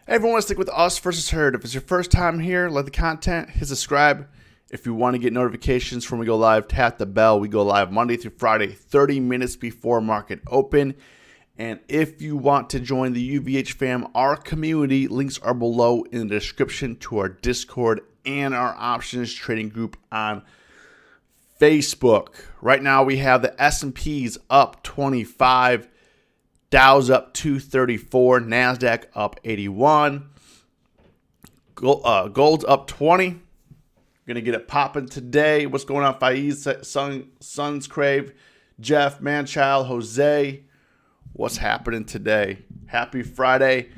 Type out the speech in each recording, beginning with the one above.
Everyone wants to stick with us versus herd. If it's your first time here, like the content, hit subscribe. If you want to get notifications when we go live, tap the bell. We go live Monday through Friday, 30 minutes before market open. And if you want to join the UVH fam, our community, links are below in the description to our Discord and our options trading group on Facebook. Right now we have the S&P's up 25, Dow's up 234, NASDAQ up 81, gold's up 20. Gonna get it popping today. What's going on, Faiz, Sons Crave, Jeff, Manchild, Jose? What's happening today? Happy Friday.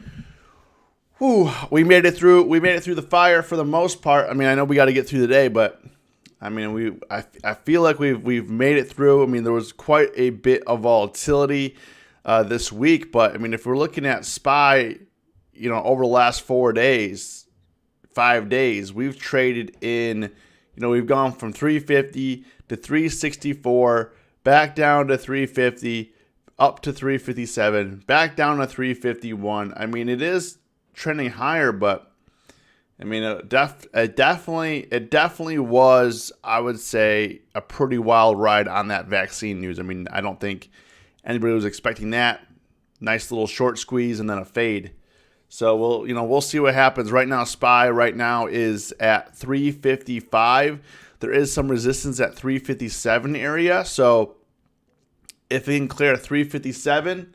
Whew, we made it through the fire for the most part. I mean, I know we got to get through the day, but I mean, I feel like we've made it through. I mean, there was quite a bit of volatility this week, but I mean, if we're looking at SPY, over the last 5 days, we've traded in, we've gone from 350 to 364, back down to 350, up to 357, back down to 351. I mean, it is trending higher, but I mean, it definitely was, I would say, a pretty wild ride on that vaccine news. I mean, I don't think anybody was expecting that. Nice little short squeeze and then a fade. So we'll see what happens. Right now, SPY is at 355. There is some resistance at 357 area. So if it can clear 357,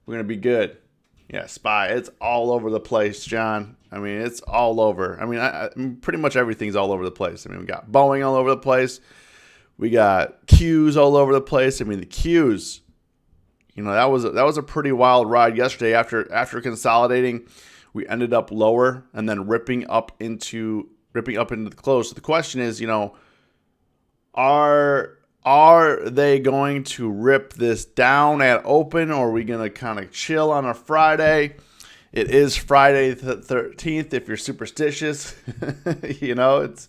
we're gonna be good. Yeah, SPY, it's all over the place, John. I mean, it's all over. I mean, pretty much everything's all over the place. I mean, we got Boeing all over the place. We got Qs all over the place. I mean, the Qs, that was a pretty wild ride yesterday. After consolidating, we ended up lower and then ripping up into the close. So the question is, are they going to rip this down at open, or are we going to kind of chill on a Friday? It is Friday the 13th if you're superstitious. It's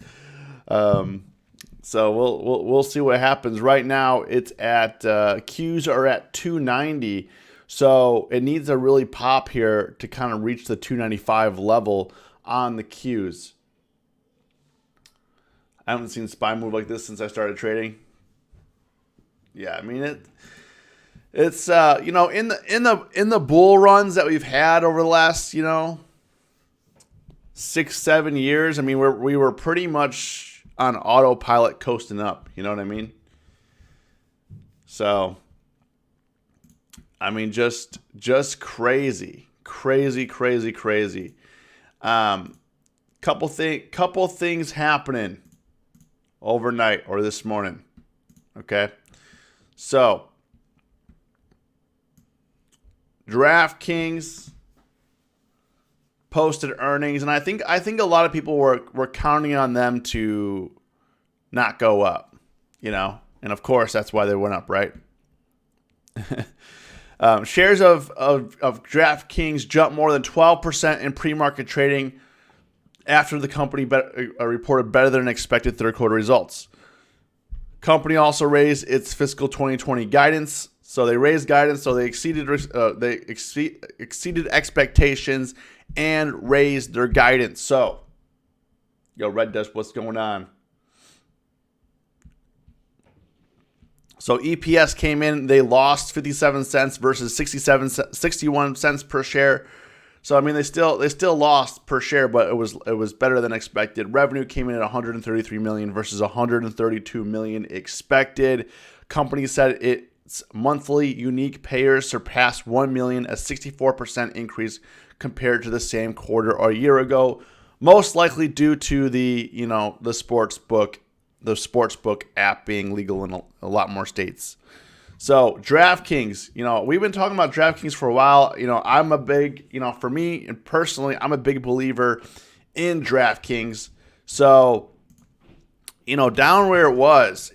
so we'll see what happens. Right now it's at Qs are at 290. So it needs a really pop here to kind of reach the 295 level on the Qs. I haven't seen SPY move like this since I started trading. Yeah, I mean it's in the bull runs that we've had over the last 6-7 years. I mean, we were pretty much on autopilot coasting up. You know what I mean? So, I mean, just crazy. Couple things happening overnight or this morning. Okay. So, DraftKings posted earnings, and I think a lot of people were counting on them to not go up, and of course that's why they went up, right? Shares of DraftKings jumped more than 12% in pre-market trading after the company reported better than expected third quarter results. Company also raised its fiscal 2020 guidance. So they raised guidance, so they exceeded expectations and raised their guidance. So, Red Desk, what's going on? So EPS came in, they lost 57 cents versus 61 cents per share. So I mean, they still lost per share, but it was better than expected. Revenue came in at 133 million versus 132 million expected. Company said its monthly unique payers surpassed 1 million, a 64% increase compared to the same quarter a year ago. Most likely due to the sportsbook app being legal in a lot more states. So DraftKings, we've been talking about DraftKings for a while. I'm a big, for me and personally, I'm a big believer in DraftKings. So, down where it was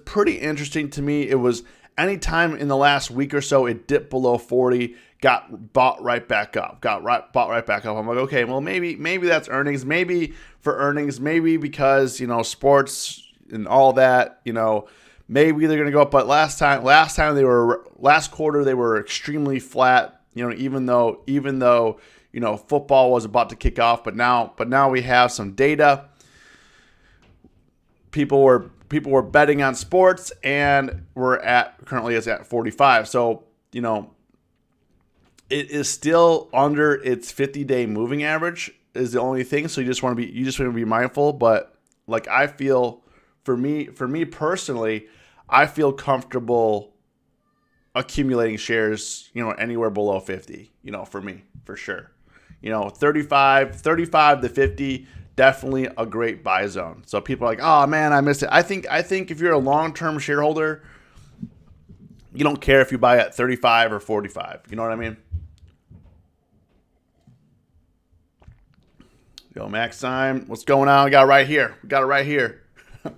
pretty interesting to me. It was anytime in the last week or so it dipped below 40, got bought right back up. I'm like, okay, well maybe that's earnings. Maybe for earnings, maybe because sports and all that, maybe they're going to go up. But last quarter they were extremely flat. Even though football was about to kick off, but now we have some data. People were betting on sports, and currently it's at 45. So, it is still under its 50-day moving average is the only thing. So you just want to be mindful. But like, I feel for me personally, I feel comfortable accumulating shares, anywhere below 50, for me, for sure. 35 to 50, definitely a great buy zone. So people are like, oh man, I missed it. I think if you're a long-term shareholder, you don't care if you buy at 35 or 45. You know what I mean? Yo, Max Time, what's going on? We got it right here.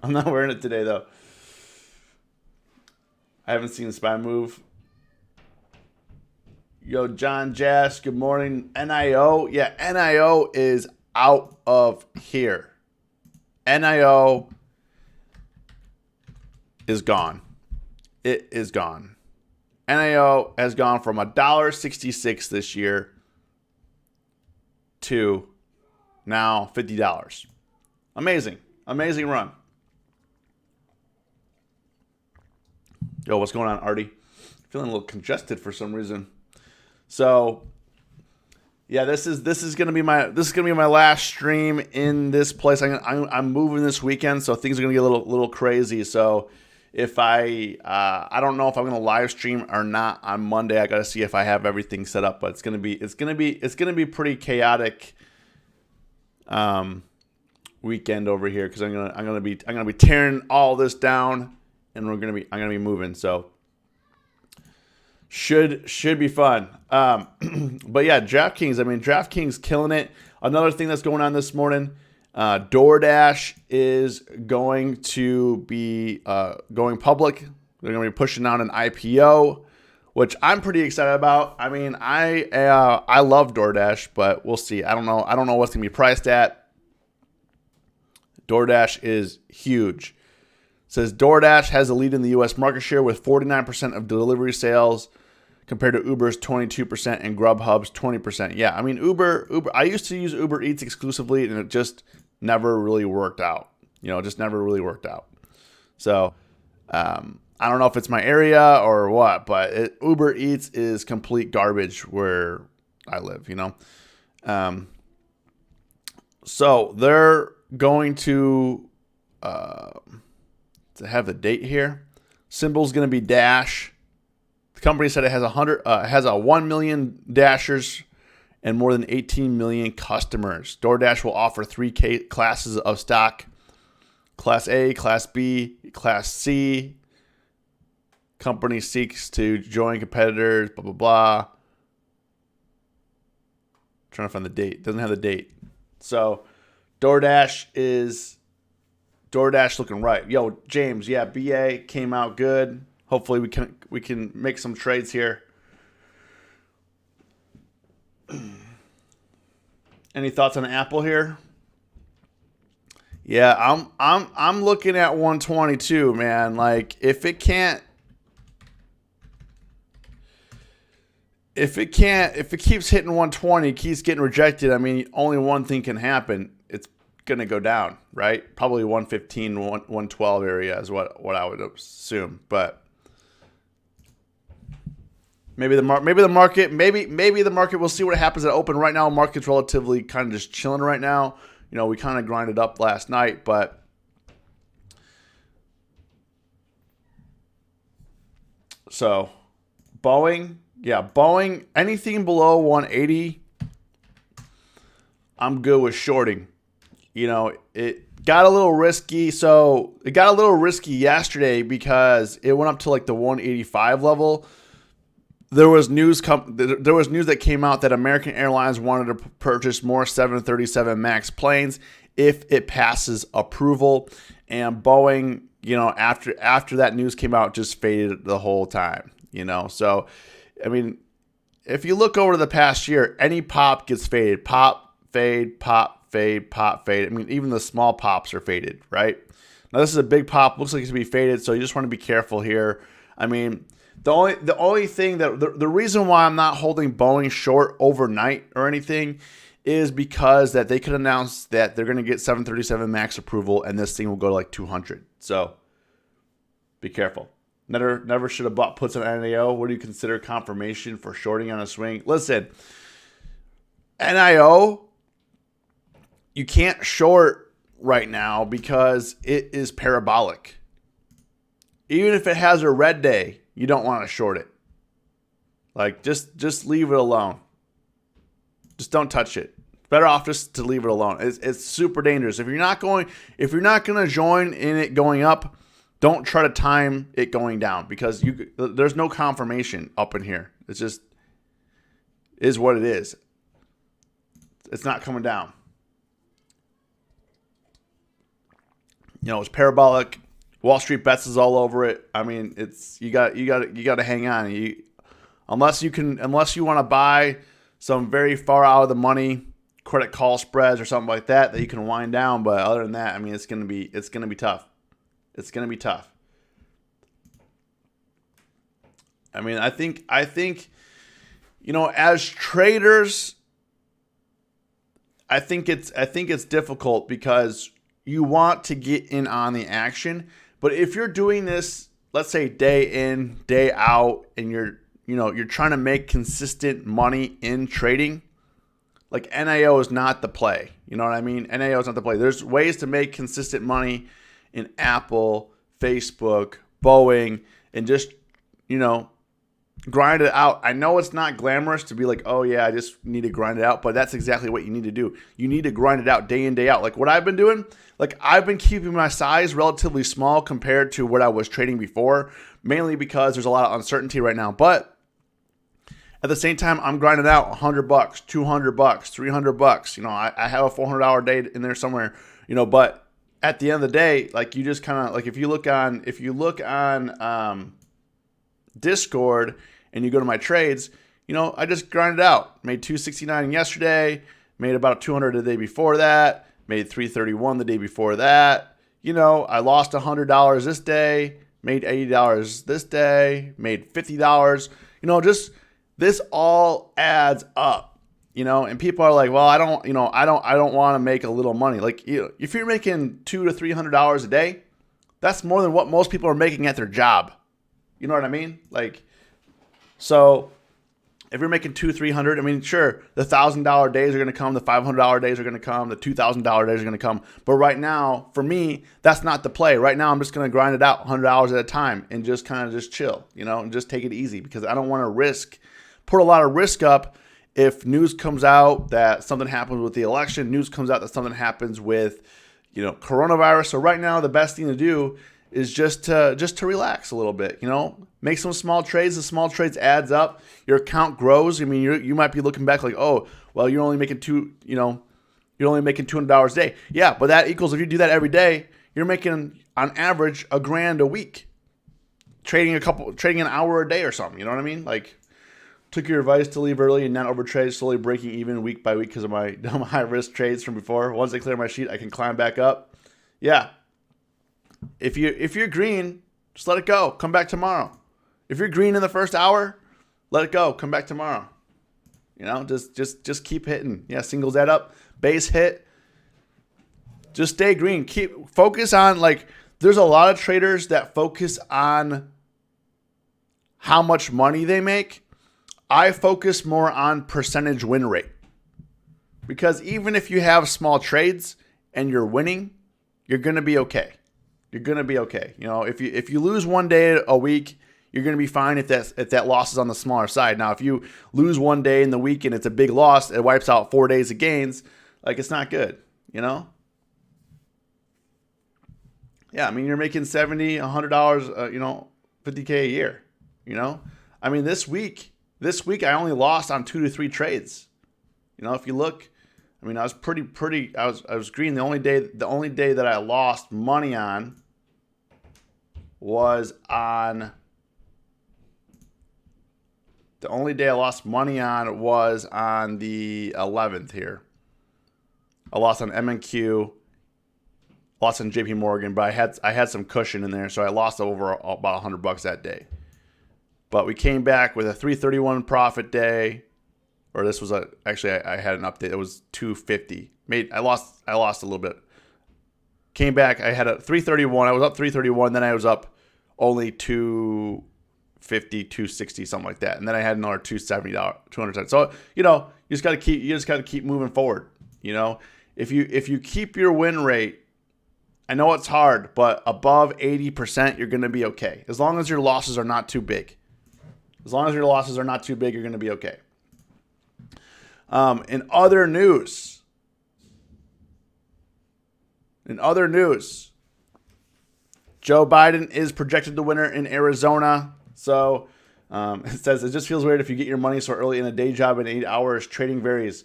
I'm not wearing it today, though. I haven't seen the SPY move. Yo, John Jass, good morning. NIO. Yeah, NIO is out of here. NIO is gone. It is gone. NIO has gone from $1.66 this year to now $50. Amazing run. Yo, what's going on, Artie? Feeling a little congested for some reason. So, yeah, this is gonna be my last stream in this place. I'm moving this weekend, so things are gonna get a little crazy. So, if I don't know if I'm gonna live stream or not on Monday. I gotta see if I have everything set up. But it's gonna be pretty chaotic. Weekend over here because I'm gonna be tearing all this down, and I'm gonna be moving. So should be fun. But yeah, DraftKings killing it. Another thing that's going on this morning, Doordash is going to be going public. They're going to be pushing out an IPO, which I'm pretty excited about. I mean, I love Doordash, but we'll see. I don't know what's going to be priced at. Doordash is huge. It says Doordash has a lead in the U.S. market share with 49% of delivery sales compared to Uber's 22% and Grubhub's 20%. Yeah, I mean, Uber. I used to use Uber Eats exclusively, and it just never really worked out. So, I don't know if it's my area or what, but Uber Eats is complete garbage where I live, So they're going to have the date here. Symbol's going to be Dash. The company said it has 1 million Dashers and more than 18 million customers. DoorDash will offer 3 classes of stock: Class A, Class B, Class C. Company seeks to join competitors, blah, blah, blah. Trying to find the date. Doesn't have the date. So DoorDash looking right. Yo, James, yeah, BA came out good. Hopefully we can make some trades here. Any thoughts on Apple here? Yeah, I'm looking at 122, man. Like, if it keeps hitting 120, keeps getting rejected, I mean, only one thing can happen. It's going to go down, right? Probably 115, 112 area is what I would assume. But maybe the market, we'll see what happens at open. Right now, market's relatively kind of just chilling right now. We kind of grinded up last night, but so Boeing, anything below 180, I'm good with shorting. It got a little risky. So it got a little risky yesterday because it went up to like the 185 level. There was news that came out that American Airlines wanted to purchase more 737 MAX planes if it passes approval, and Boeing, after that news came out, just faded the whole time. So I mean, if you look over the past year, any pop gets faded. Pop, fade, pop, fade, pop, fade. I mean, even the small pops are faded, right? Now, this is a big pop. Looks like it's going to be faded, so you just want to be careful here. I mean, The only thing that the reason why I'm not holding Boeing short overnight or anything is because that they could announce that they're going to get 737 MAX approval and this thing will go to like 200. So be careful. Never should have bought puts on NIO. What do you consider confirmation for shorting on a swing? Listen, NIO, you can't short right now because it is parabolic. Even if it has a red day, you don't want to short it. Like just leave it alone. Just don't touch it. Better off just to leave it alone. It's super dangerous. If you're not going to join in it going up, don't try to time it going down because there's no confirmation up in here. It's just is what it is. It's not coming down. It's parabolic. Wall Street Bets is all over it. I mean, it's you got to hang on. Unless you want to buy some very far out of the money credit call spreads or something like that you can wind down. But other than that, I mean, it's gonna be tough. It's gonna be tough. I mean, I think as traders, I think it's difficult because you want to get in on the action. But if you're doing this, let's say day in, day out, and you're trying to make consistent money in trading, like NIO is not the play. You know what I mean? NIO is not the play. There's ways to make consistent money in Apple, Facebook, Boeing, and just, grind it out. I know it's not glamorous to be like, oh yeah, I just need to grind it out, but that's exactly what you need to do. You need to grind it out day in, day out. Like what I've been doing, like I've been keeping my size relatively small compared to what I was trading before, mainly because there's a lot of uncertainty right now. But at the same time, I'm grinding out $100, $200, $300. I have a $400 day in there somewhere, but at the end of the day, like you just kind of like if you look on Discord and you go to my trades, I just grinded out. Made 269 yesterday, made about 200 the day before that, made 331 the day before that. I lost $100 this day, made $80 this day, made $50. Just this all adds up. And people are like, well, I don't want to make a little money. Like, if you're making $200 to $300 a day, that's more than what most people are making at their job. You know what I mean? Like, so if you're making $200-300, I mean, sure, the $1,000 days are going to come, the $500 days are going to come, the $2,000 days are going to come. But right now, for me, that's not the play. Right now, I'm just going to grind it out $100 at a time and just kind of just chill, and just take it easy because I don't want to put a lot of risk up. If news comes out that something happens with the election, news comes out that something happens with, coronavirus. So right now, the best thing to do is just to relax a little bit, make some small trades. The small trades adds up. Your account grows. I mean, you might be looking back like, oh, well, you're only making $200 a day. Yeah, but that equals if you do that every day, you're making on average $1,000 a week, trading an hour a day or something. You know what I mean? Like, took your advice to leave early and not overtrade, slowly breaking even week by week because of my high risk trades from before. Once I clear my sheet, I can climb back up. Yeah. If you're green, just let it go. Come back tomorrow. If you're green in the first hour, let it go. Come back tomorrow. Just keep hitting. Yeah, singles add up. Base hit. Just stay green. Focus on, like, there's a lot of traders that focus on how much money they make. I focus more on percentage win rate. Because even if you have small trades and you're winning, you're going to be okay. You're going to be okay. If you lose one day a week, you're going to be fine if that loss is on the smaller side. Now, if you lose one day in the week and it's a big loss, it wipes out 4 days of gains, like it's not good, Yeah, I mean, you're making $70, $100, $50K a year, I mean, this week I only lost on 2 to 3 trades. If you look, I mean, I was I was green. The only day that I lost money on was on the 11th here. I lost on M&Q, lost on JP Morgan, but I had some cushion in there, so I lost over about $100 that day. But we came back with a 331 profit day, or this was actually I had an update. It was 250. I lost a little bit. Came back. I had a 331. I was up 331. Then I was up only 250, 260, something like that. And then I had another $270, $200. So you just got to keep moving forward. If you keep your win rate, I know it's hard, but above 80%, you're going to be okay. As long as your losses are not too big. As long as your losses are not too big, you're going to be okay. In other news, Joe Biden is projected the winner in Arizona. So it says, it just feels weird if you get your money so early in a day job in 8 hours. Trading varies.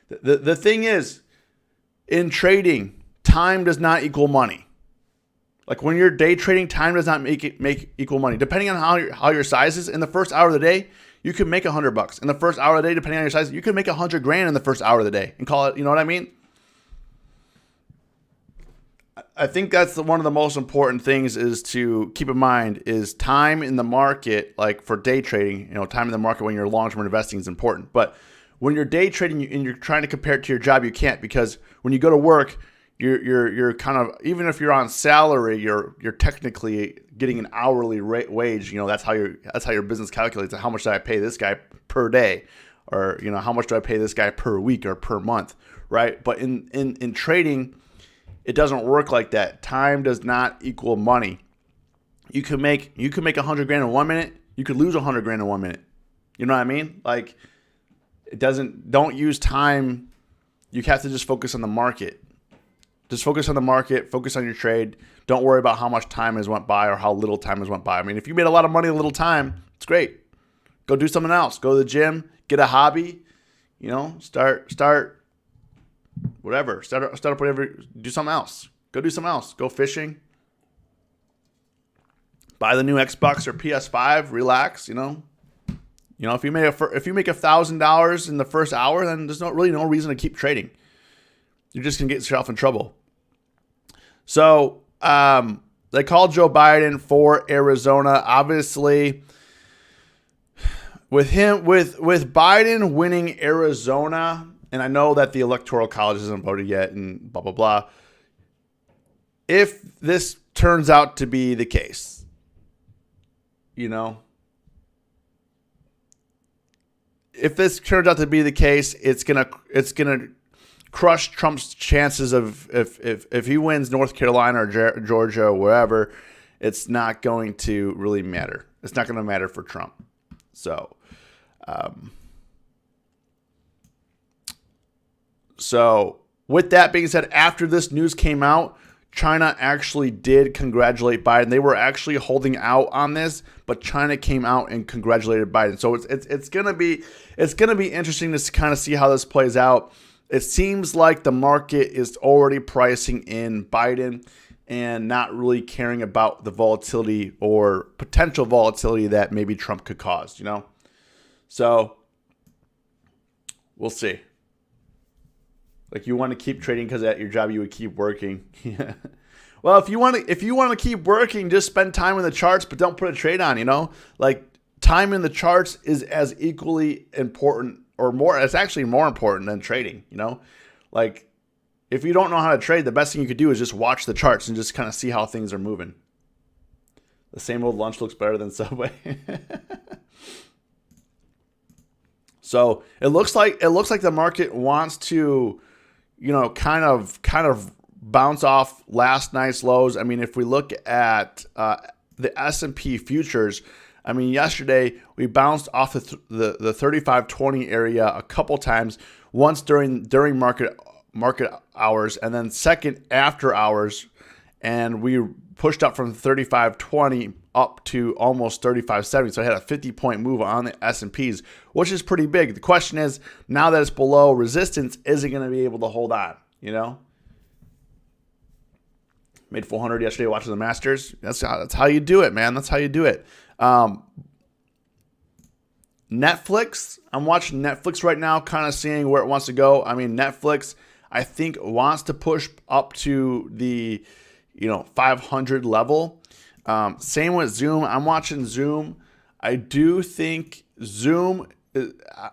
The thing is, in trading, time does not equal money. Like when you're day trading, time does not make equal money. Depending on how your size is, in the first hour of the day, you could make $100. In the first hour of the day, depending on your size, you could make $100,000 in the first hour of the day and call it. You know what I mean? I think that's one of the most important things is to keep in mind is time in the market. Like for day trading, time in the market when you're long-term investing is important. But when you're day trading and you're trying to compare it to your job, you can't, because when you go to work, you're kind of, even if you're on salary, you're technically getting an hourly wage. That's how your business calculates how much do I pay this guy per day, or how much do I pay this guy per week or per month, right? But in trading, it doesn't work like that. Time does not equal money. You can make $100,000 in 1 minute. You could lose $100,000 in 1 minute. You know what I mean? Like don't use time. You have to just focus on the market. Just focus on the market, focus on your trade. Don't worry about how much time has went by or how little time has went by. I mean, if you made a lot of money in a little time, it's great. Go do something else. Go to the gym, get a hobby, start whatever. Start up whatever, do something else. Go do something else. Go fishing. Buy the new Xbox or PS5, relax, if you make $1,000 in the first hour, then there's no reason to keep trading. You're just going to get yourself in trouble. So they called Joe Biden for Arizona. Obviously, with Biden winning Arizona, and I know that the Electoral College hasn't voted yet and blah, blah, blah. If this turns out to be the case, if this turns out to be the case, it's gonna crush Trump's chances of if he wins North Carolina or Georgia or wherever, it's not going to really matter. It's not going to matter for Trump. So with that being said, after this news came out, China actually did congratulate Biden. They were actually holding out on this, but China came out and congratulated Biden. So it's gonna be interesting to kind of see how this plays out. It seems like the market is already pricing in Biden and not really caring about the volatility or potential volatility that maybe Trump could cause, So we'll see. Like, you want to keep trading because at your job you would keep working. Well, if you want to keep working, just spend time in the charts, but don't put a trade on, Like, time in the charts is as equally important or more. It's actually more important than trading, Like, if you don't know how to trade, the best thing you could do is just watch the charts and just kind of see how things are moving. The same old lunch looks better than Subway. So it looks like the market wants to, kind of bounce off last night's lows. I mean, if we look at the S&P futures, I mean, yesterday we bounced off the 3520 area a couple times. Once during market hours, and then second after hours, and we pushed up from 3520 up to almost 3570. So I had a 50-point move on the S&Ps, which is pretty big. The question is, now that it's below resistance, is it going to be able to hold on? Made 400 yesterday watching the Masters. That's how you do it, man. That's how you do it. Netflix. I'm watching Netflix right now, kind of seeing where it wants to go. I mean, Netflix, I think, wants to push up to the 500 level. Same with Zoom. I'm watching Zoom. I do think Zoom,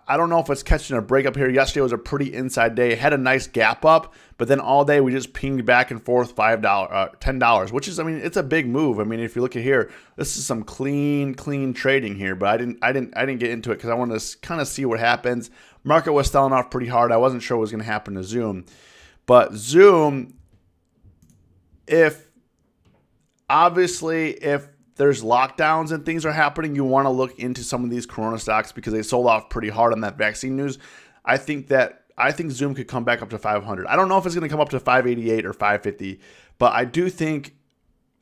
I don't know if it's catching a break up here. Yesterday was a pretty inside day. It had a nice gap up, but then all day we just pinged back and forth $5, $10, which is, I mean, it's a big move. I mean, if you look at here, this is some clean trading here, but I didn't get into it because I wanted to kind of see what happens. Market was selling off pretty hard. I wasn't sure what was going to happen to Zoom, but Zoom, if there's lockdowns and things are happening, you want to look into some of these Corona stocks because they sold off pretty hard on that vaccine news. I think Zoom could come back up to 500. I don't know if it's going to come up to 588 or 550, but I do think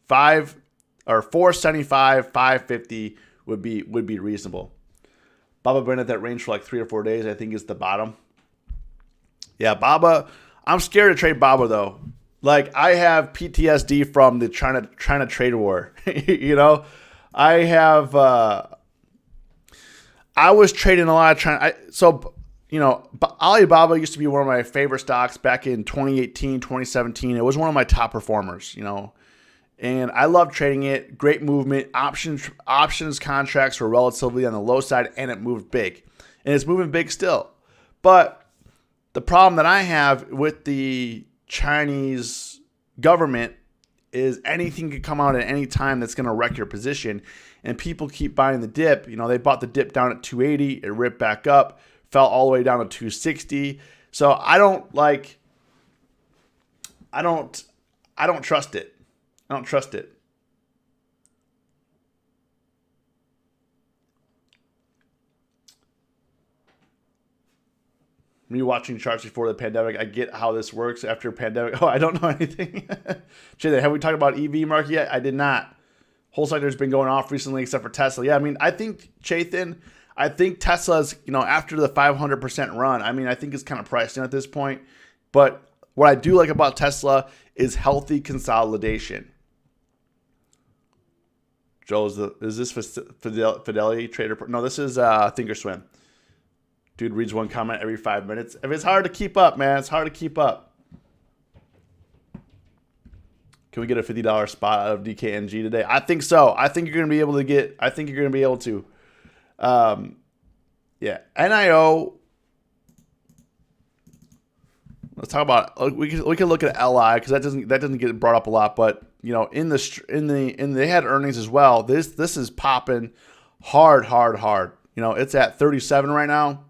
475, 550 would be reasonable. Baba been at that range for like 3 or 4 days. I think is the bottom. Yeah, Baba. I'm scared to trade Baba though. Like, I have PTSD from the China trade war. You know, I was trading a lot of China. Alibaba used to be one of my favorite stocks back in 2018, 2017. It was one of my top performers, and I love trading it. Great movement. Options contracts were relatively on the low side, and it moved big. And it's moving big still. But the problem that I have with the Chinese government is anything could come out at any time that's going to wreck your position, and people keep buying the dip. They bought the dip down at 280, it ripped back up, fell all the way down to 260. So I don't trust it. I don't trust it. Me watching charts before the pandemic, I get how this works after a pandemic. Oh, I don't know anything. Jay, have we talked about EV market yet? I did not. Whole sector's been going off recently except for Tesla. Yeah, I mean, I think, Chathan, Tesla's, after the 500% run, I think it's kind of priced in at this point. But what I do like about Tesla is healthy consolidation. Joe, is this Fidelity Trader? No, this is Thinkorswim. Dude reads one comment every 5 minutes. If it's hard to keep up, man, it's hard to keep up. Can we get a $50 spot out of DKNG today? I think so. I think you're going to be able to. Yeah. NIO. Let's talk about. We can look at LI because that doesn't get brought up a lot. But they had earnings as well. This is popping hard. It's at 37 right now.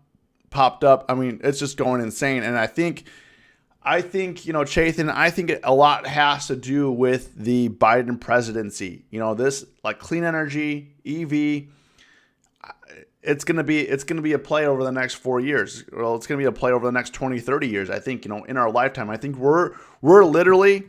Popped up. It's just going insane. And I think, Chathan, I think a lot has to do with the Biden presidency. This like clean energy, EV, it's going to be a play over the next 4 years. Well, it's going to be a play over the next 20, 30 years. I think, in our lifetime, I think we're literally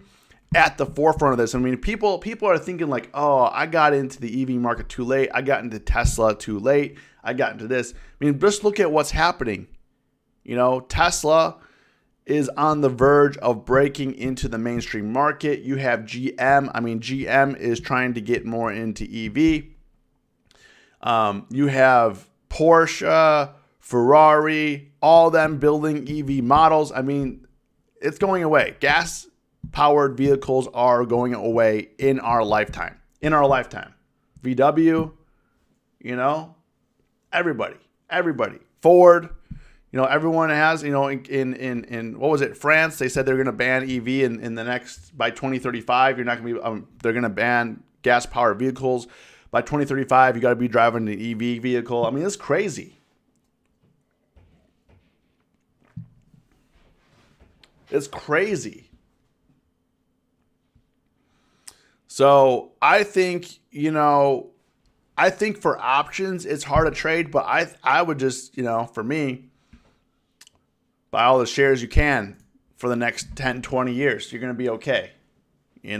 at the forefront of this. People are thinking like, oh, I got into the EV market too late. I got into Tesla too late. I got into this. Just look at what's happening. Tesla is on the verge of breaking into the mainstream market. You have GM. GM is trying to get more into EV. You have Porsche, Ferrari, all them building EV models. It's going away. Gas-powered vehicles are going away in our lifetime. VW, everybody. Ford, everyone has, in what was it, France, they said they're going to ban EV in the next, by 2035, you're not going to be, they're going to ban gas-powered vehicles. By 2035, you got to be driving an EV vehicle. It's crazy. It's crazy. So I think, for options, it's hard to trade, but I would just, for me, buy all the shares you can for the next 10, 20 years. You're going to be okay. In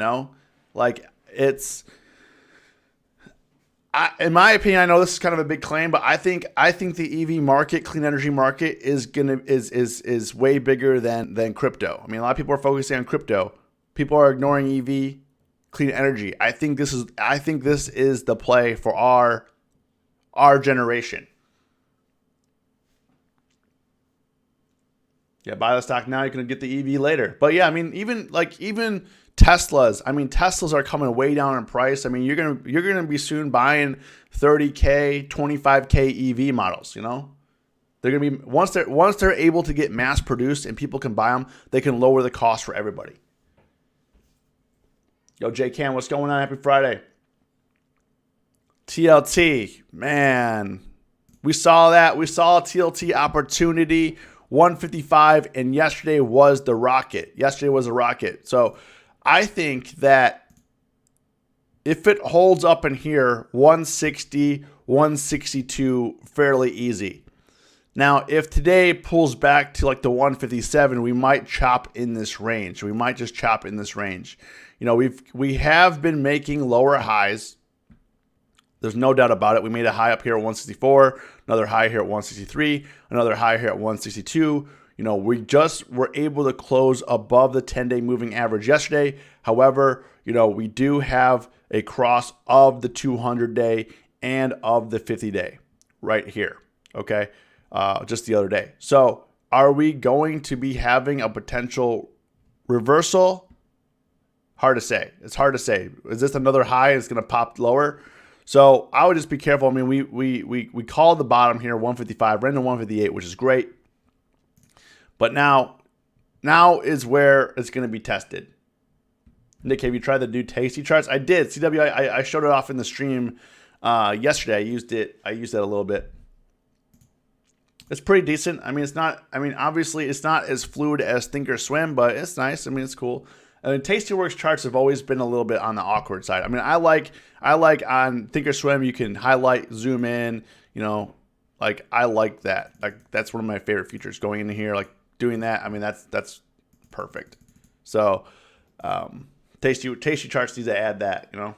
my opinion, I know this is kind of a big claim, but I think the EV market, clean energy market, is way bigger than crypto. A lot of people are focusing on crypto. People are ignoring EV, clean energy. I think this is the play for our generation. Yeah, buy the stock now. You can get the EV later. But yeah, I mean, even Teslas. I mean, Teslas are coming way down in price. I mean, you're gonna be soon buying 30K, 25K EV models. You know, they're gonna be once they're able to get mass produced and people can buy them, they can lower the cost for everybody. Yo, J Cam, what's going on? Happy Friday. TLT, man, we saw that. We saw a TLT opportunity. 155, and yesterday was the rocket. So I think that if it holds up in here, 160, 162, fairly easy. Now, if today pulls back to like the 157, we might chop in this range. We might just chop in this range. You know, we have been making lower highs. There's no doubt about it. We made a high up here at 164, another high here at 163, another high here at 162. You know, we just were able to close above the 10-day moving average yesterday. However, you know, we do have a cross of the 200-day and of the 50-day right here, okay, just the other day. So are we going to be having a potential reversal? Hard to say. It's hard to say. Is this another high? It's going to pop lower? So I would just be careful. I mean, we called the bottom here, 155, ran to 158, which is great. But now is where it's going to be tested. Nick, have you tried the new tasty charts? I did. CW, I showed it off in the stream yesterday. I used it a little bit. It's pretty decent. I mean, obviously it's not as fluid as Thinkorswim, but it's nice. I mean, it's cool. I mean, Tastyworks charts have always been a little bit on the awkward side. I mean, I like on Thinkorswim, you can highlight, zoom in, you know, like I like that. Like that's one of my favorite features going into here, like doing that. I mean, that's perfect. So, Tasty charts needs to add that, you know.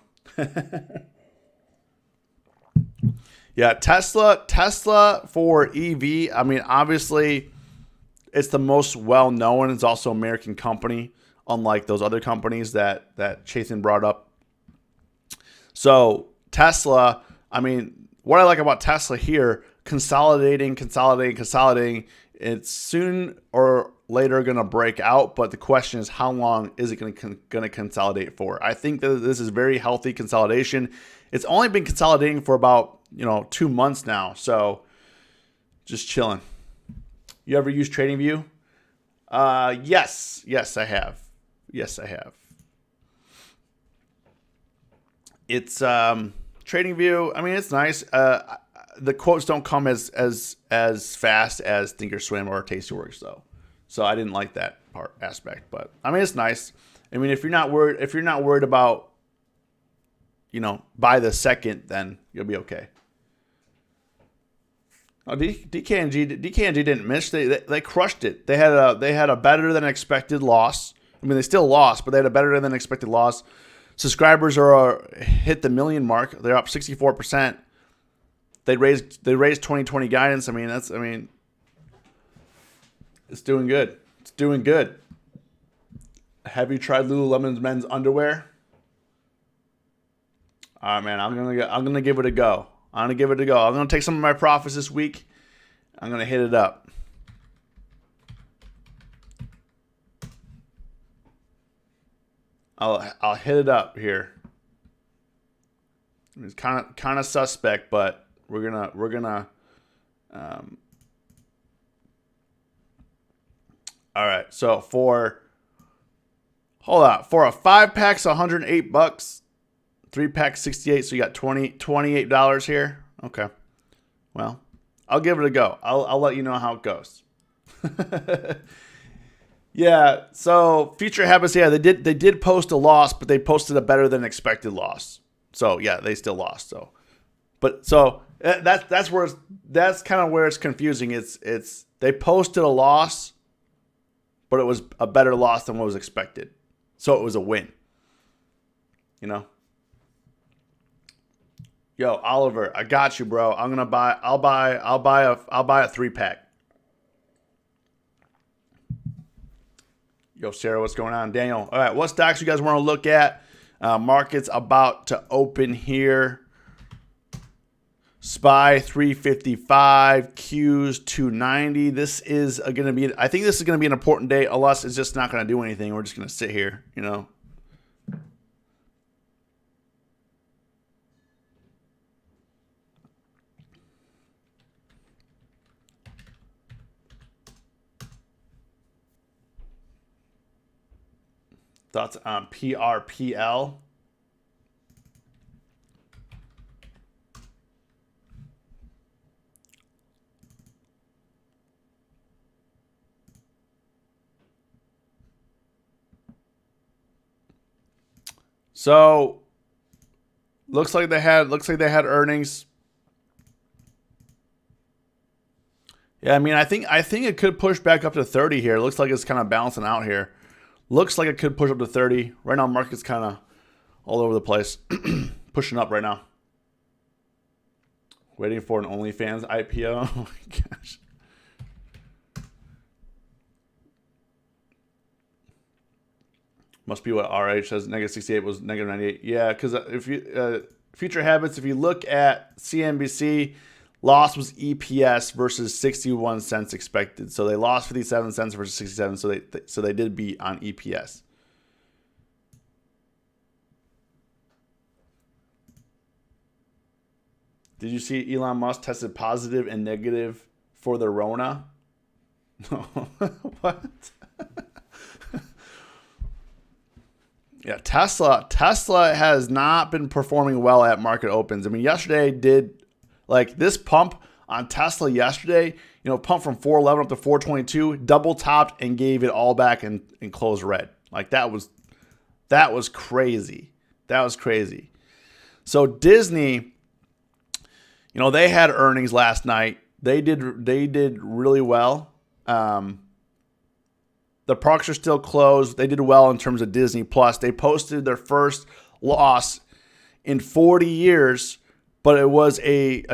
Yeah, Tesla for EV. I mean, obviously it's the most well-known. It's also an American company, unlike those other companies that Chaitin brought up. So Tesla, I mean, what I like about Tesla here, consolidating. It's soon or later going to break out, but the question is how long is it going to consolidate for? I think that this is very healthy consolidation. It's only been consolidating for about 2 months now, so just chilling. You ever use TradingView? Yes, I have. It's TradingView. I mean, it's nice. The quotes don't come as fast as Thinkorswim or Tastyworks though, so I didn't like that aspect. But I mean, it's nice. I mean, if you're not worried about by the second, then you'll be okay. Oh, DKNG didn't miss. They crushed it. They had a better than expected loss. I mean, they still lost, but they had a better than expected loss. Subscribers are hit the million mark. They're up 64%. They raised 2020 guidance. I mean, it's doing good. It's doing good. Have you tried Lululemon's men's underwear? All right, man. I'm gonna give it a go. I'm gonna take some of my profits this week. I'm gonna hit it up. I'll hit it up here. It's kind of suspect, but we're gonna. All right. So for a 5-pack's $108, 3-pack 68. So you got $28 here. Okay. Well, I'll give it a go. I'll let you know how it goes. Yeah. So future habits. Yeah, they did post a loss, but they posted a better than expected loss. So yeah, they still lost. So, but so that's kind of where it's confusing. It's they posted a loss, but it was a better loss than what was expected. So it was a win. Yo, Oliver, I got you, bro. I'll buy a 3-pack. Yo, Sarah, what's going on? Daniel. All right, what stocks you guys want to look at? Market's about to open here. SPY 355, Qs 290. This is going to be, I think this is going to be an important day, unless it's just not going to do anything. We're just going to sit here, you know. Thoughts on PRPL? So looks like they had earnings. Yeah, I mean, I think it could push back up to 30 here. It looks like it's kind of balancing out here. Looks like it could push up to 30. Right now, market's kind of all over the place. Pushing up right now. Waiting for an OnlyFans IPO. Oh my gosh. Must be what RH says. Negative 68 was negative 98. Yeah, because if you future habits, if you look at CNBC, loss was EPS versus 61 cents expected. So they lost 57 cents versus 67. So they did beat on EPS. Did you see Elon Musk tested positive and negative for the Rona? What? Yeah, Tesla has not been performing well at market opens. I mean, yesterday did, like, this pump on Tesla yesterday, you know, pump from 411 up to 422, double topped and gave it all back and closed red. Like, that was crazy. That was crazy. So Disney, you know, they had earnings last night. They did really well. The parks are still closed. They did well in terms of Disney Plus. They posted their first loss in 40 years, but it was a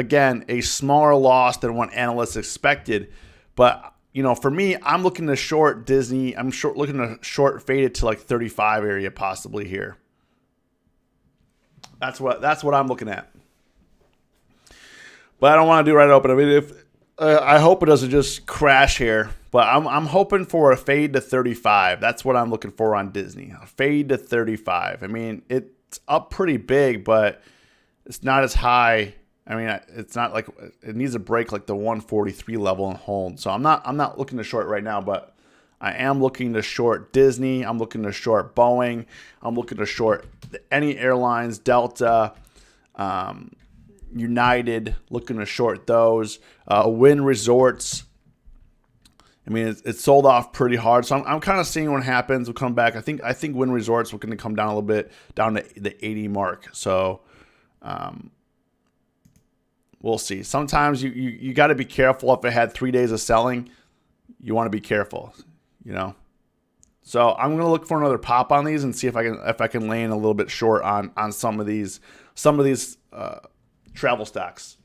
smaller loss than what analysts expected. But, you know, for me, I'm looking to short Disney. I'm looking to short fade it to like 35 area possibly here. That's what I'm looking at. But I don't want to do right open. I mean, I hope it doesn't just crash here. But I'm hoping for a fade to 35. That's what I'm looking for on Disney. A fade to 35. I mean, it's up pretty big, but it's not as high. I mean, it's not like it needs to break like the 143 level and hold. So I'm not looking to short right now, but I am looking to short Disney. I'm looking to short Boeing. I'm looking to short any airlines, Delta, United. Looking to short those. Wynn Resorts. I mean, it's sold off pretty hard, so I'm kind of seeing what happens. We'll come back. I think Wynn Resorts are going to come down a little bit, down to the 80 mark. So we'll see. Sometimes you got to be careful. If it had 3 days of selling, you want to be careful, you know. So I'm going to look for another pop on these and see if I can lay in a little bit short on some of these travel stocks.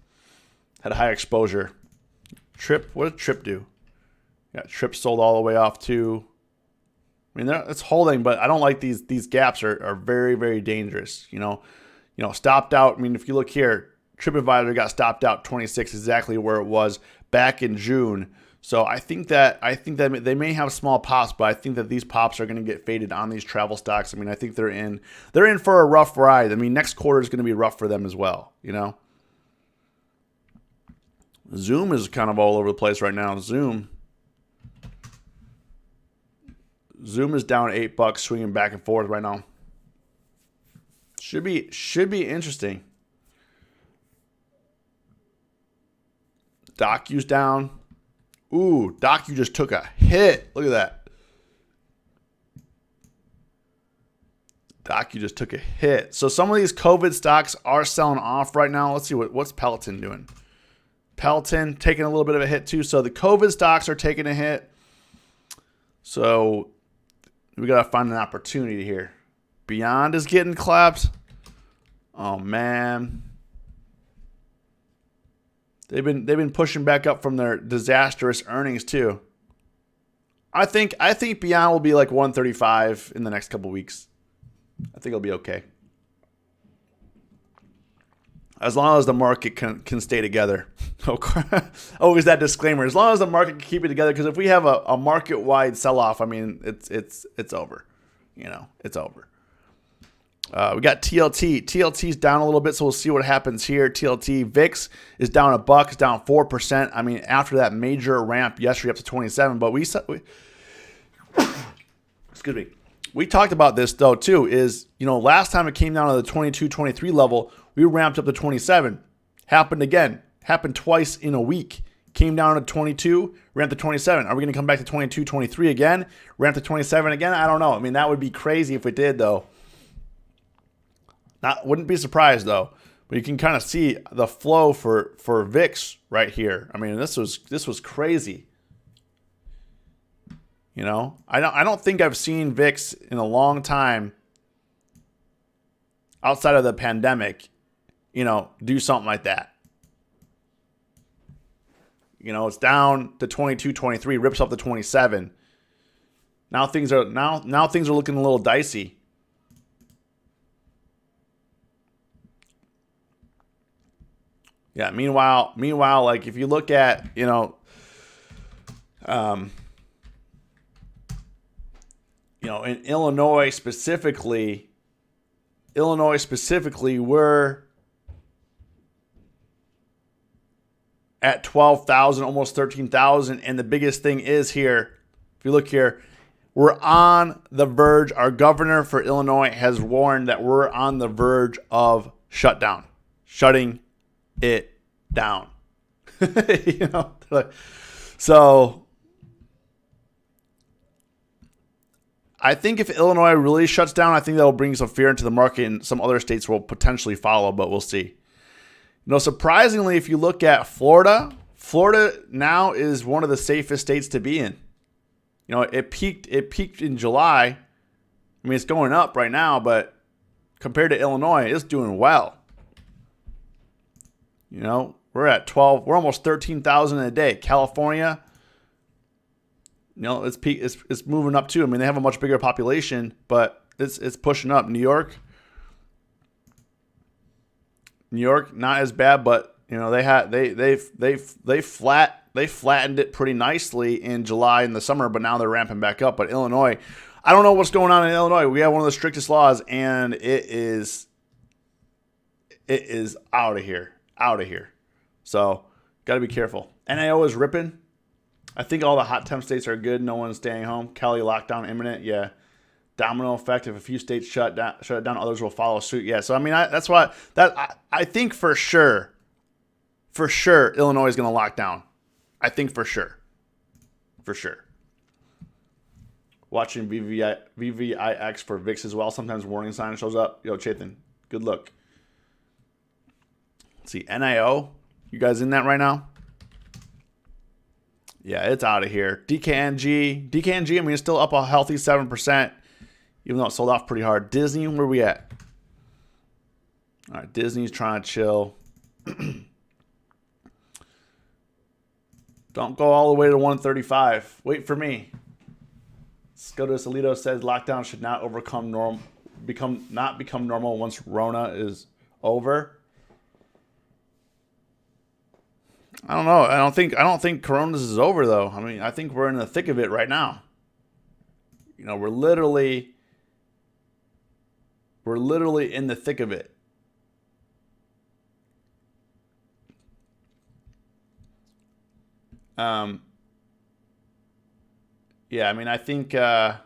Had a high exposure. Trip. What did Trip do? Yeah, Trip sold all the way off to. I mean, it's holding, but I don't like these gaps are very, very dangerous. You know, stopped out. I mean, if you look here, TripAdvisor got stopped out 26, exactly where it was back in June. So I think that they may have small pops, but I think that these pops are going to get faded on these travel stocks. I mean, I think they're in for a rough ride. I mean, next quarter is going to be rough for them as well. You know, Zoom is kind of all over the place right now. Zoom is down $8, swinging back and forth right now. Should be interesting. Docu's down. Ooh, Docu just took a hit. Look at that. Docu just took a hit. So some of these COVID stocks are selling off right now. Let's see what's Peloton doing. Peloton taking a little bit of a hit too. So the COVID stocks are taking a hit. So we got to find an opportunity here. Beyond is getting clapped. Oh man. They've been pushing back up from their disastrous earnings too. I think Beyond will be like 135 in the next couple weeks. I think it'll be okay. As long as the market can stay together. Always that disclaimer. As long as the market can keep it together, because if we have a market-wide sell-off, I mean, it's over. It's over. We got TLT. TLT's down a little bit, so we'll see what happens here. TLT VIX is down $1, it's down 4%. I mean, after that major ramp yesterday up to 27, but we excuse me. We talked about this though too. Is last time it came down to the 22, 23 level, we ramped up to 27. Happened again. Happened twice in a week. Came down to 22, ramped to 27. Are we going to come back to 22, 23 again? Ramp to 27 again? I don't know. I mean, that would be crazy if we did though. Wouldn't be surprised though. But you can kind of see the flow for VIX right here. I mean, this was crazy. I don't think I've seen VIX in a long time outside of the pandemic, do something like that. It's down to 22, 23, rips up to 27. Now things are looking a little dicey. Yeah, meanwhile, like if you look at, in Illinois specifically, we're at 12,000, almost 13,000. And the biggest thing is here, if you look here, we're on the verge. Our governor for Illinois has warned that we're on the verge of shutting it down. So I think if Illinois really shuts down, I think that will bring some fear into the market, and some other states will potentially follow, but we'll see. Surprisingly, if you look at Florida now is one of the safest states to be in. It peaked in July. I mean, it's going up right now, but compared to Illinois, it's doing well. We're at 12. We're almost 13,000 a day. California, it's moving up too. I mean, they have a much bigger population, but it's pushing up. New York, not as bad, but they flattened it pretty nicely in July in the summer, but now they're ramping back up. But Illinois, I don't know what's going on in Illinois. We have one of the strictest laws, and it is out of here. So got to be careful. NAO is ripping. I think all the hot temp states are good. No one's staying home. Cali lockdown imminent. Yeah. Domino effect. If a few states shut it down, others will follow suit. Yeah. So I mean, that's why I think for sure, Illinois is going to lock down. I think for sure. Watching VVIX for VIX as well. Sometimes warning sign shows up. Yo, Chetan, good look. Let's see, NIO. You guys in that right now? Yeah, it's out of here. DKNG, I mean, it's still up a healthy 7%, even though it sold off pretty hard. Disney, where we at? All right, Disney's trying to chill. Don't go all the way to 135. Wait for me. Scotus Alito says lockdown should not become normal once Rona is over. I don't know. I don't think Corona's is over though. I mean, I think we're in the thick of it right now. We're literally in the thick of it. Yeah, I mean, I think yeah,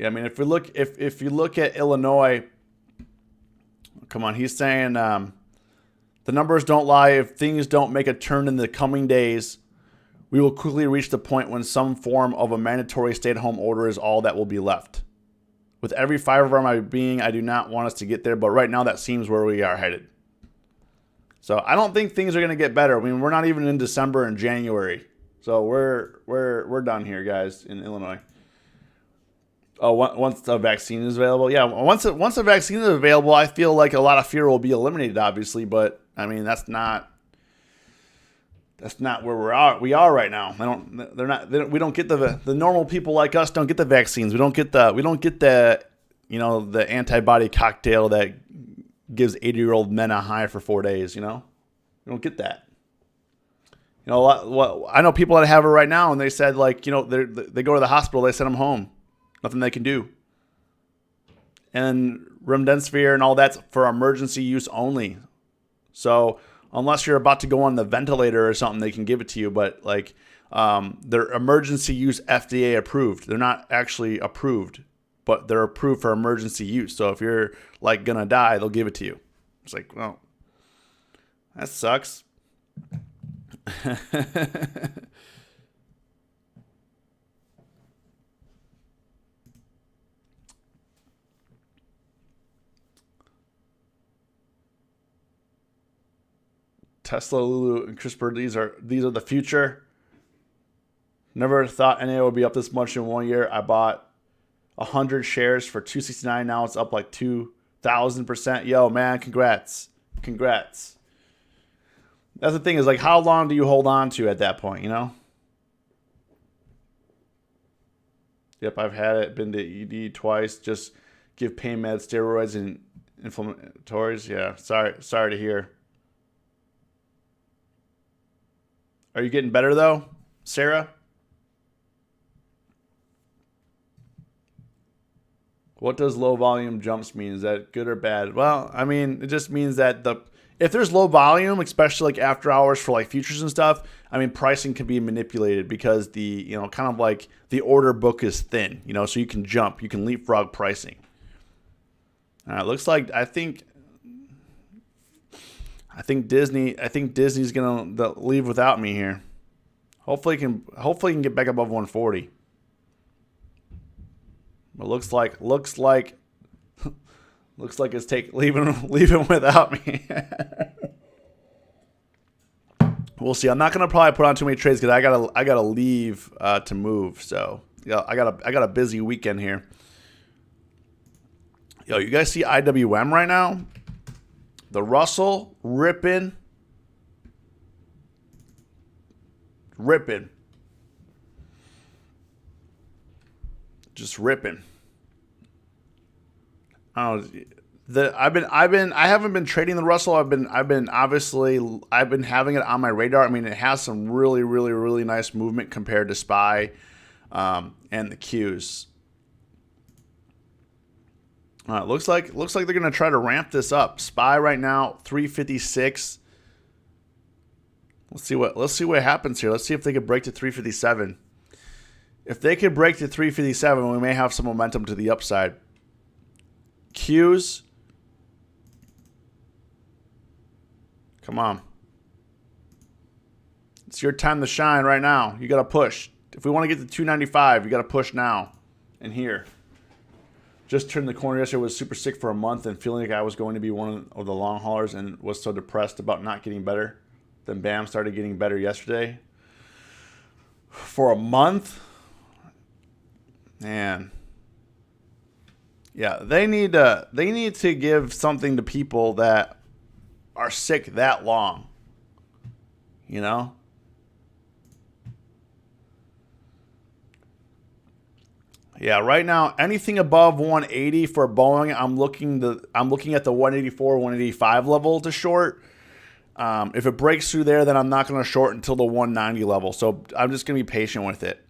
I mean, if you look at Illinois, come on, he's saying the numbers don't lie. If things don't make a turn in the coming days, we will quickly reach the point when some form of a mandatory stay-at-home order is all that will be left. With every fiber of my being, I do not want us to get there, but right now that seems where we are headed. So I don't think things are going to get better. I mean, we're not even in December and January, so we're done here, guys, in Illinois. Oh, once the vaccine is available, yeah. Once a vaccine is available, I feel like a lot of fear will be eliminated, obviously. But I mean, that's not where we are right now. We don't get the normal people like us don't get the vaccines. We don't get the the antibody cocktail that gives 80-year-old men a high for 4 days. You don't get that. I know people that have it right now, and they said they go to the hospital, they send them home, nothing they can do. And remdesivir and all that's for emergency use only. So unless you're about to go on the ventilator or something, they can give it to you. But they're emergency use FDA approved. They're not actually approved, but they're approved for emergency use. So if you're gonna die, they'll give it to you. It's well, that sucks. Tesla, Lulu, and CRISPR, these are the future. Never thought NAO would be up this much in 1 year. I bought 100 shares for $269. Now it's up 2,000%. Yo, man, congrats. That's the thing is how long do you hold on to at that point, Yep, I've had it. Been to ED twice. Just give pain meds, steroids, and inflammatories. Yeah, sorry to hear. Are you getting better though, Sarah? What does low volume jumps mean? Is that good or bad? Well, I mean, it just means that if there's low volume, especially after hours for futures and stuff, I mean, pricing can be manipulated because the the order book is thin, so you can jump, you can leapfrog pricing. It looks like I think Disney's gonna leave without me here. Hopefully, it can get back above 140. But looks like it's leaving without me. We'll see. I'm not gonna probably put on too many trades because I gotta leave to move. So I got a busy weekend here. Yo, you guys see IWM right now? The Russell ripping. Just ripping. I haven't been trading the Russell. I've been having it on my radar. I mean, it has some really, really, really nice movement compared to SPY and the Qs. Looks like they're gonna try to ramp this up. SPY right now 356. Let's see what happens here. Let's see if they could break to 357. If they could break to 357, we may have some momentum to the upside. Qs. Come on. It's your time to shine right now. You got to push. If we want to get to 295, you got to push now and here. Just turned the corner yesterday, was super sick for a month and feeling like I was going to be one of the long haulers and was so depressed about not getting better. Then bam, started getting better yesterday. For a month? Man. Yeah, they need to give something to people that are sick that long. Yeah, right now anything above 180 for Boeing, I'm looking at the 184, 185 level to short. If it breaks through there, then I'm not going to short until the 190 level. So I'm just going to be patient with it.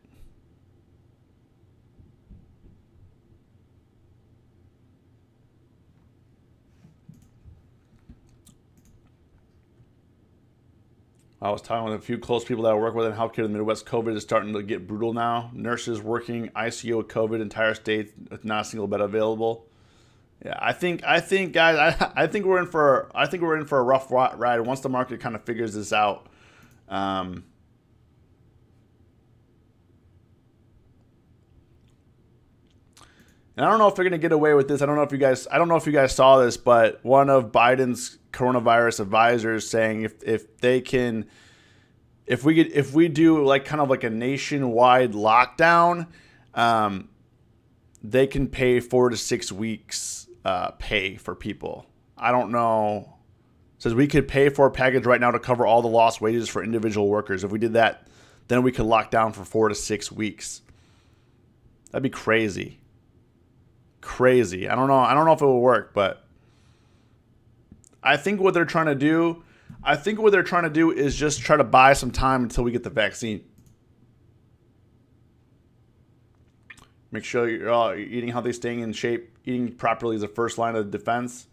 I was talking with a few close people that I work with in healthcare in the Midwest. COVID is starting to get brutal now. Nurses working ICU with COVID, entire state with not a single bed available. Yeah, I think guys, I think we're in for a rough ride once the market kind of figures this out. And I don't know if they're going to get away with this. I don't know if you guys saw this, but one of Biden's coronavirus advisors saying if we do kind of a nationwide lockdown, they can pay 4 to 6 weeks pay for people. I don't know. It says we could pay for a package right now to cover all the lost wages for individual workers. If we did that, then we could lock down for 4 to 6 weeks. That'd be crazy. crazy. I don't know if it will work, but I think what they're trying to do is just try to buy some time until we get the vaccine. Make sure you're all eating healthy, staying in shape, eating properly is the first line of defense.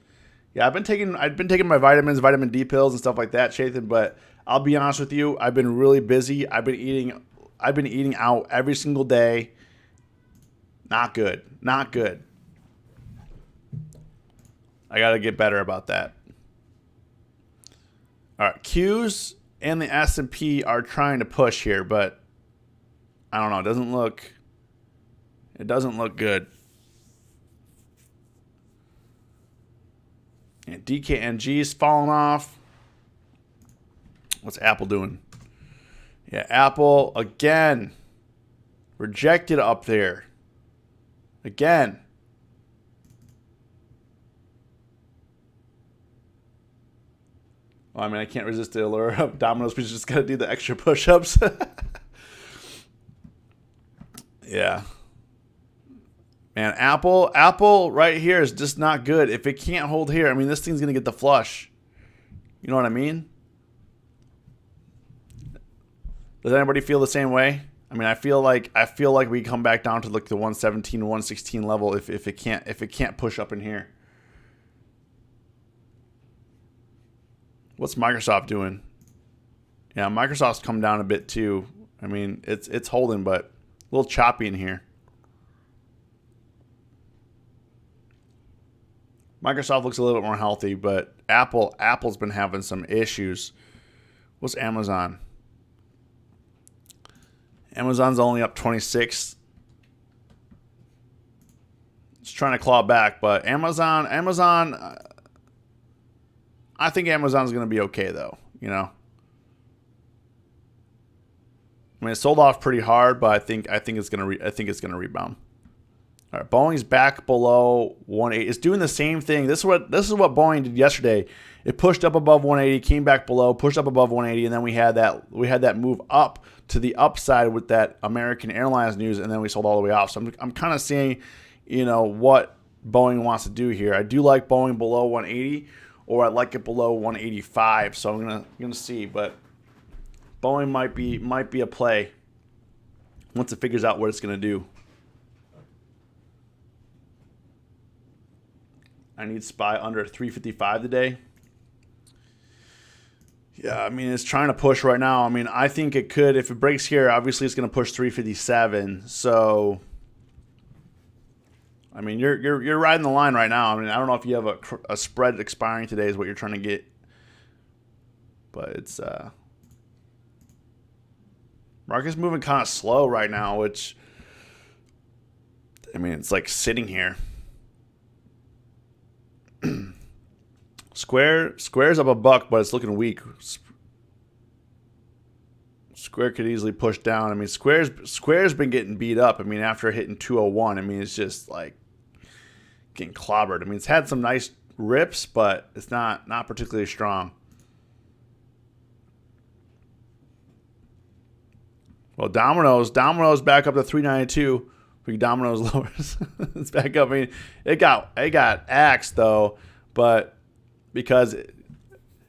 Yeah, I've been taking my vitamins, vitamin D pills and stuff like that, Chathan, but I'll be honest with you, I've been really busy. I've been eating out every single day. Not good. Not good. I got to get better about that. All right, Qs and the S&P are trying to push here, but I don't know, it doesn't look good. And DKNG's falling off. What's Apple doing? Yeah, Apple again rejected up there. Again. Well, I mean, I can't resist the allure of Domino's. We just got to do the extra push-ups. Yeah. Man, Apple right here is just not good. If it can't hold here, I mean, this thing's going to get the flush. You know what I mean? Does anybody feel the same way? I mean, I feel like we come back down to like the 117, 116 level if it can't push up in here. What's Microsoft doing? Yeah, Microsoft's come down a bit too. I mean, it's holding, but a little choppy in here. Microsoft looks a little bit more healthy, but Apple's been having some issues. What's Amazon? Amazon's only up 26. It's trying to claw back, but Amazon, I think Amazon's going to be okay though, you know. I mean, it sold off pretty hard, but I think it's going to rebound. All right, Boeing's back below 180. It's doing the same thing. This is what Boeing did yesterday. It pushed up above 180, came back below, pushed up above 180, and then we had that move up to the upside with that American Airlines news, and then we sold all the way off. So I'm kind of seeing, you know, what Boeing wants to do here. I do like Boeing below 180, or I like it below 185. So I'm gonna see, but Boeing might be a play once it figures out what it's gonna do. I need SPY under 355 today. Yeah, I mean, it's trying to push right now. I mean, I think it could. If it breaks here, obviously it's going to push 357. So, I mean, you're riding the line right now. I mean, I don't know if you have a spread expiring today is what you're trying to get. But it's market's moving kind of slow right now, which, I mean, it's like sitting here. Square's up $1, but it's looking weak. Square could easily push down. I mean, Square's been getting beat up. I mean, after hitting 201, I mean, it's just like getting clobbered. I mean, it's had some nice rips, but it's not particularly strong. Well, Domino's back up to 392. We Domino's lowers. It's back up. I mean, it got axed though, but because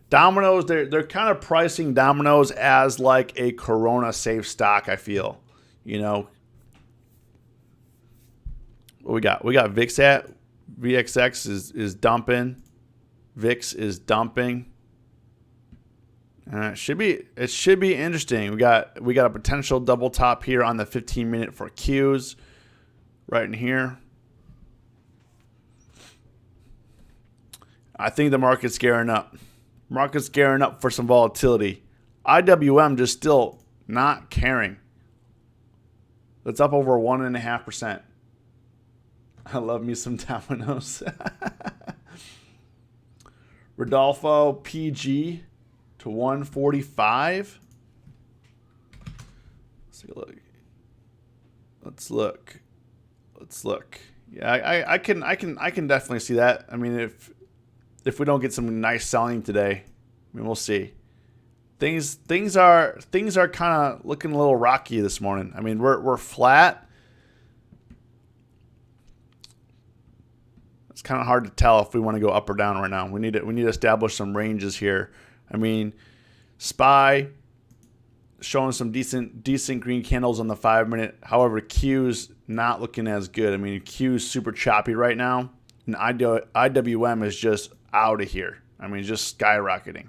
Domino's, they're kind of pricing Domino's as like a Corona safe stock, I feel. You know. What we got? We got VIX at VXX is dumping. VIX is dumping. It should be interesting. We got a potential double top here on the 15-minute for Qs right in here. I think the market's gearing up. Market's gearing up for some volatility. IWM just still not caring. It's up over 1.5%. I love me some Domino's. Rodolfo PG to 145. Let's take a look. Let's look. Yeah, I can definitely see that. I mean, if we don't get some nice selling today, I mean, we'll see. Things are kind of looking a little rocky this morning. I mean, we're flat, It's kind of hard to tell if we want to go up or down right now. We need to establish some ranges here. I mean, SPY showing some decent green candles on the 5-minute. However, Q's not looking as good. I mean, Q's super choppy right now, and IWM is just out of here. I mean, just skyrocketing.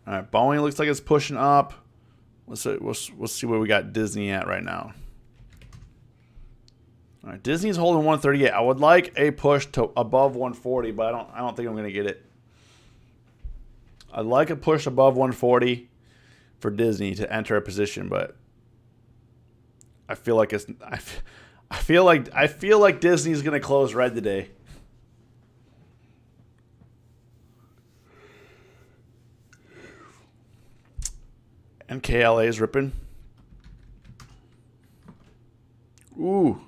All right, Boeing looks like it's pushing up. We'll see where we got Disney at right now. All right, Disney's holding 138. I would like a push to above 140, but I don't think I'm going to get it. I'd like a push above 140 for Disney to enter a position, but I feel like I feel like Disney's going to close red today. And KLA is ripping. Ooh.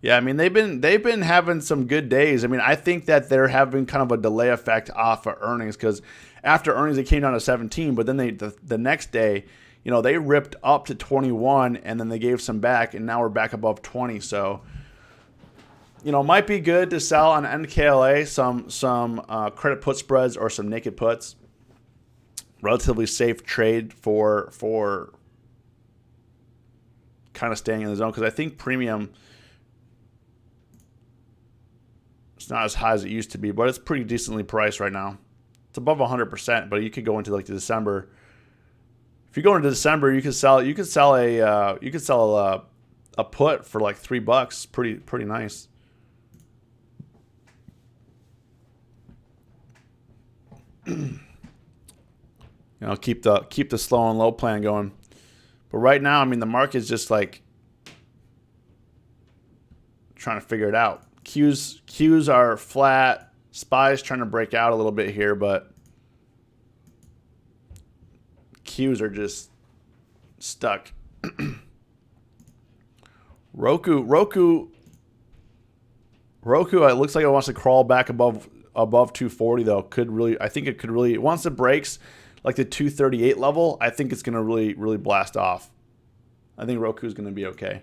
Yeah, I mean they've been having some good days. I mean, I think that they're having kind of a delay effect off of earnings, because after earnings they came down to 17, but then the next day, you know, they ripped up to 21 and then they gave some back, and now we're back above 20. So, you know, might be good to sell on NKLA some credit put spreads or some naked puts. Relatively safe trade for kind of staying in the zone, because I think premium, it's not as high as it used to be, but it's pretty decently priced right now. It's above 100%, but you could go into like the December. If you go into December, you could sell a put for like $3. Pretty nice. You know, keep the slow and low plan going. But right now, I mean, the market's just like trying to figure it out. Qs are flat. SPY's trying to break out a little bit here, but Qs are just stuck. Roku, it looks like it wants to crawl back above 240 though. I think it could really, once it breaks like the 238 level, I think it's going to really blast off. I think Roku's going to be okay.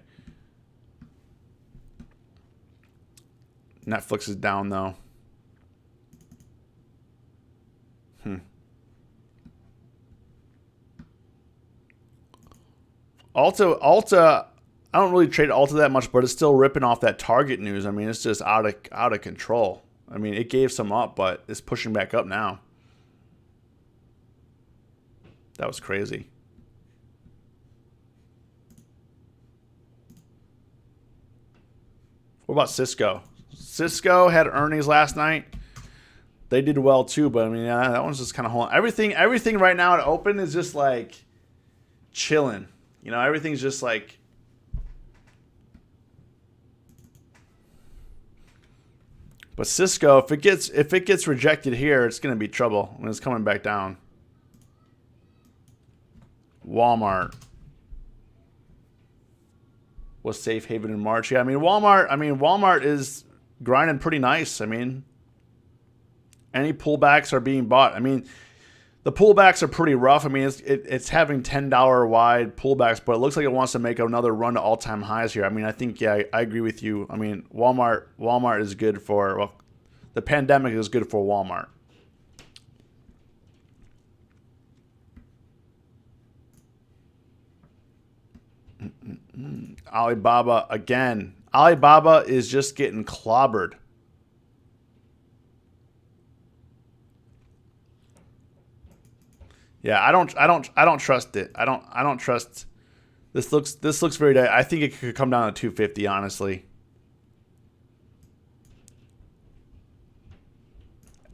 Netflix is down though. Alta, I don't really trade Alta that much, but it's still ripping off that Target news. I mean, it's just out of control. I mean, it gave some up, but it's pushing back up now. That was crazy. What about Cisco? Cisco had earnings last night. They did well too, but I mean, that one's just kind of holding. Everything right now at open is just like chilling. You know, everything's just like, but Cisco, if it gets rejected here, it's going to be trouble when it's coming back down. Walmart was safe haven in March. Yeah, I mean Walmart is grinding pretty nice. I mean, any pullbacks are being bought. I mean, the pullbacks are pretty rough. I mean, it's having $10 wide pullbacks, but it looks like it wants to make another run to all-time highs here. I mean, I think, yeah, I agree with you. I mean, Walmart is good for, well, the pandemic is good for Walmart. Alibaba again. Alibaba is just getting clobbered. Yeah, I don't trust it. I don't trust. This looks very. I think it could come down to 250. Honestly.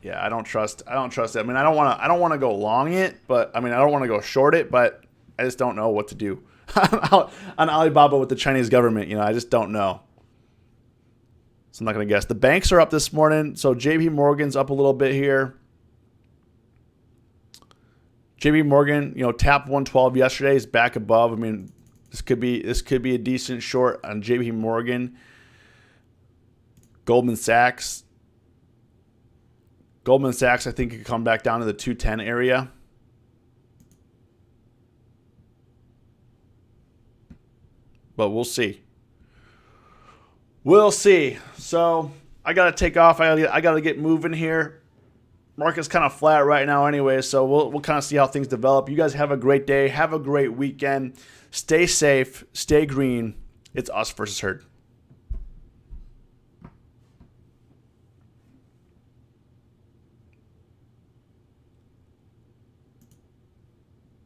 Yeah, I don't trust it. I mean, I don't want to go long it, but I mean, I don't want to go short it, but I just don't know what to do on Alibaba with the Chinese government. You know, I just don't know. So I'm not going to guess. The banks are up this morning. So JP Morgan's up a little bit here. JP Morgan, you know, tapped 112 yesterday. Is back above. I mean, this could be a decent short on JP Morgan. Goldman Sachs, I think could come back down to the 210 area. but we'll see. We'll see. So I got to take off. I got to get moving here. Market's kind of flat right now anyway, so we'll kind of see how things develop. You guys have a great day. Have a great weekend. Stay safe. Stay green. It's us versus herd.